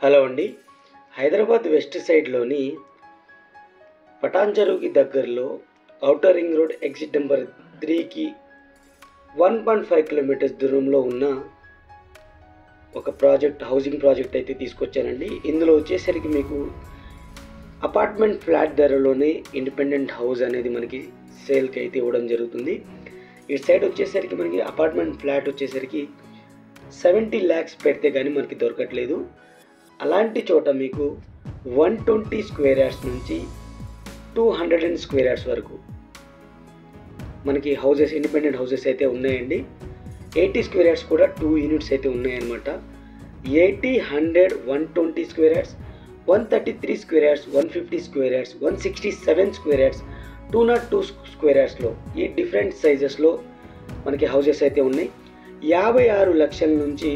Hello అండి. Hyderabad west సైడ్లోని Patan చెరువుకి దగ్గరలో outer ring road exit number 3కి 1.5 కిలోమీటర్స్ దూరంలో ఉన్న ఒక హౌసింగ్ ప్రాజెక్ట్ అయితే తీసుకొచ్చానండి. ఇందులో వచ్చేసరికి మీకు అపార్ట్మెంట్ ఫ్లాట్ ధరలోనే ఇండిపెండెంట్ హౌస్ అనేది మనకి సేల్కి అయితే ఇవ్వడం జరుగుతుంది. ఇటు సైడ్ వచ్చేసరికి మనకి అపార్ట్మెంట్ ఫ్లాట్ వచ్చేసరికి 70 lakhs పెడితే కానీ మనకి దొరకట్లేదు. అలాంటి చోట మీకు 120 స్క్వేర్ యార్డ్స్ నుంచి 200 స్క్వేర్ యార్డ్స్ వరకు మనకి హౌసెస్, ఇండిపెండెంట్ హౌసెస్ అయితే ఉన్నాయండి. 80 స్క్వేర్ యార్డ్స్ కూడా 2 యూనిట్స్ అయితే ఉన్నాయన్నమాట. 80, 100, 120 square yards, 133 square yards, 150 square yards, 167 square yards, 202 square యార్డ్స్లో ఈ డిఫరెంట్ సైజెస్లో మనకి హౌసెస్ అయితే ఉన్నాయి. 56 లక్షల నుంచి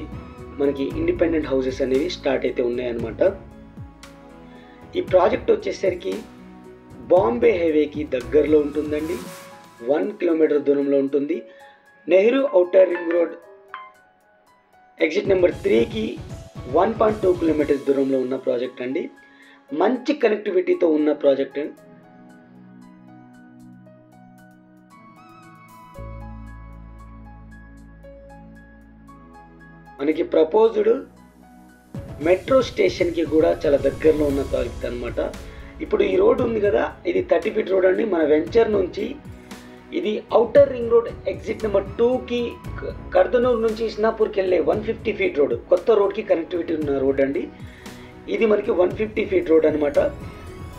మనకి ఇండిపెండెంట్ హౌసెస్ అనేవి స్టార్ట్ అయితే ఉన్నాయన్నమాట. ఈ ప్రాజెక్ట్ వచ్చేసరికి బాంబే హైవేకి దగ్గరలో ఉంటుందండి. 1 కిలోమీటర్ దూరంలో ఉంటుంది. Nehru outer ring road exit number 3కి 1.2 కిలోమీటర్స్ దూరంలో ఉన్న ప్రాజెక్ట్ అండి. మంచి కనెక్టివిటీతో ఉన్న ప్రాజెక్ట్. మనకి ప్రపోజ్డ్ మెట్రో స్టేషన్కి కూడా చాలా దగ్గరలో ఉన్న ప్రాజెక్ట్ అనమాట. ఇప్పుడు ఈ రోడ్ ఉంది కదా, ఇది 30 feet రోడ్ అండి. మన వెంచర్ నుంచి ఇది outer ring road exit number 2కి కర్దనూరు నుంచి ఇస్నాపూర్కి వెళ్ళే 150 feet రోడ్, కొత్త రోడ్కి కనెక్టివిటీ ఉన్న రోడ్ అండి. ఇది మనకి 150 feet రోడ్ అనమాట.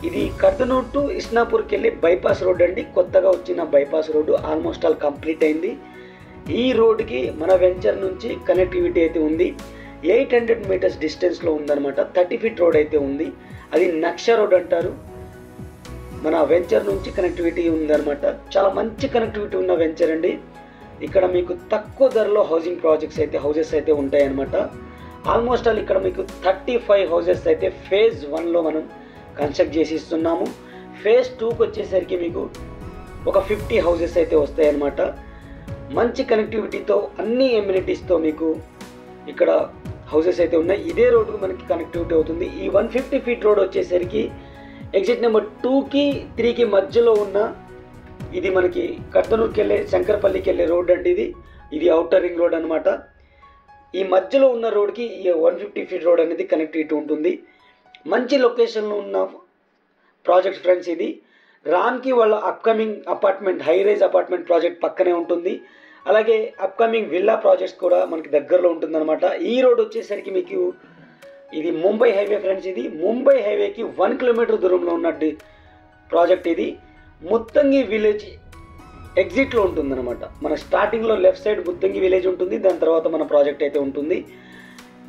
ఇది కర్దనూరు టు ఇస్నాపూర్కి వెళ్ళే బైపాస్ రోడ్ అండి. కొత్తగా వచ్చిన bypass road almost all complete అయింది. ఈ రోడ్కి మన వెంచర్ నుంచి కనెక్టివిటీ అయితే ఉంది. 800 meters డిస్టెన్స్లో ఉందన్నమాట. 30 feet రోడ్ అయితే ఉంది. అది నక్ష రోడ్ అంటారు. మన వెంచర్ నుంచి కనెక్టివిటీ ఉందన్నమాట. చాలా మంచి కనెక్టివిటీ ఉన్న వెంచర్ అండి. ఇక్కడ మీకు తక్కువ ధరలో హౌసెస్ అయితే ఉంటాయన్నమాట. ఆల్మోస్ట్ ఆల్ ఇక్కడ మీకు 35 హౌసెస్ అయితే phase 1లో మనం కన్స్ట్రక్ట్ చేసి ఇస్తున్నాము. phase 2కి వచ్చేసరికి మీకు ఒక 50 హౌసెస్ అయితే వస్తాయన్నమాట. మంచి కనెక్టివిటీతో, అన్ని ఎమ్యూనిటీస్తో మీకు ఇక్కడ హౌసెస్ అయితే ఉన్నాయి. ఇదే రోడ్డుకు మనకి కనెక్టివిటీ అవుతుంది. ఈ 150 feet రోడ్ వచ్చేసరికి ఎగ్జిట్ నెంబర్ 2కి 3కి మధ్యలో ఉన్న ఇది మనకి కర్దనూరుకి వెళ్ళే, శంకరపల్లికి వెళ్ళే రోడ్ అండి. ఇది ఔటర్ రింగ్ రోడ్ అనమాట. ఈ మధ్యలో ఉన్న రోడ్కి ఈ 150 feet రోడ్ అనేది కనెక్టివిటీ ఉంటుంది. మంచి లొకేషన్లో ఉన్న ప్రాజెక్ట్ ఫ్రెండ్స్. ఇది రామ్కి వాళ్ళ upcoming apartment, high rise apartment project పక్కనే ఉంటుంది. అలాగే అప్కమింగ్ విల్లా ప్రాజెక్ట్స్ కూడా మనకి దగ్గరలో ఉంటుందన్నమాట. ఈ రోడ్ వచ్చేసరికి మీకు ఇది ముంబై హైవే ఫ్రెండ్స్. ఇది ముంబై హైవేకి 1 kilometer దూరంలో ఉన్న ప్రాజెక్ట్. ఇది ముత్తంగి విలేజ్ ఎగ్జిట్లో ఉంటుందన్నమాట. మన స్టార్టింగ్లో లెఫ్ట్ సైడ్ ముత్తంగి విలేజ్ ఉంటుంది. దాని తర్వాత మన ప్రాజెక్ట్ అయితే ఉంటుంది.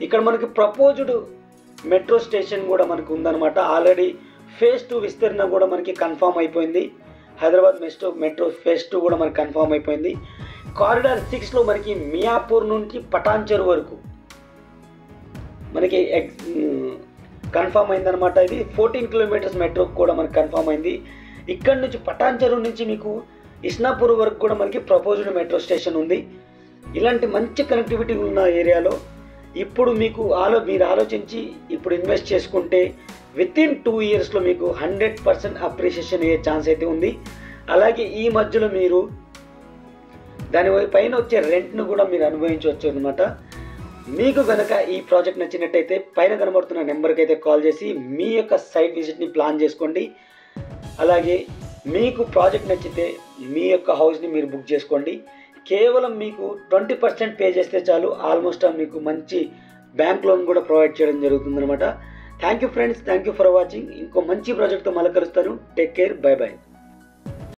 ఇక్కడ మనకి ప్రపోజ్డ్ మెట్రో స్టేషన్ కూడా మనకు ఉందన్నమాట. ఆల్రెడీ phase 2 విస్తరణ కూడా మనకి కన్ఫామ్ అయిపోయింది. హైదరాబాద్ మెట్రో phase 2 కూడా మనకి కన్ఫామ్ అయిపోయింది. కారిడార్ 6లో మనకి మియాపూర్ నుంచి పటాన్ చెరువు వరకు మనకి కన్ఫామ్ అయిందనమాట. ఇది 14 kilometers మెట్రో కూడా మనకి కన్ఫామ్ అయింది. ఇక్కడ నుంచి పటాన్ చెరువు నుంచి మీకు ఇస్నాపూర్ వరకు కూడా మనకి ప్రపోజ్డ్ మెట్రో స్టేషన్ ఉంది. ఇలాంటి మంచి కనెక్టివిటీ ఉన్న ఏరియాలో ఇప్పుడు మీకు మీరు ఆలోచించి ఇప్పుడు ఇన్వెస్ట్ చేసుకుంటే వితిన్ 2 yearsలో మీకు 100% అప్రిషియేషన్ అయ్యే ఛాన్స్ అయితే ఉంది. అలాగే ఈ మధ్యలో మీరు దాని పైన వచ్చే రెంట్ను కూడా మీరు అనుభవించవచ్చు అనమాట. మీకు కనుక ఈ ప్రాజెక్ట్ నచ్చినట్టయితే పైన కనబడుతున్న నెంబర్కి అయితే కాల్ చేసి మీ యొక్క సైట్ విజిట్ని ప్లాన్ చేసుకోండి. అలాగే మీకు ప్రాజెక్ట్ నచ్చితే మీ యొక్క హౌస్ని మీరు బుక్ చేసుకోండి. కేవలం మీకు 20% పే చేస్తే చాలు. ఆల్మోస్ట్ మీకు మంచి బ్యాంక్ లోన్ కూడా ప్రొవైడ్ చేయడం జరుగుతుందన్నమాట. Thank you friends, thank you for watching. ఇంకో మంచి ప్రాజెక్ట్తో మళ్ళీ కలుస్తాను. Take care, by by.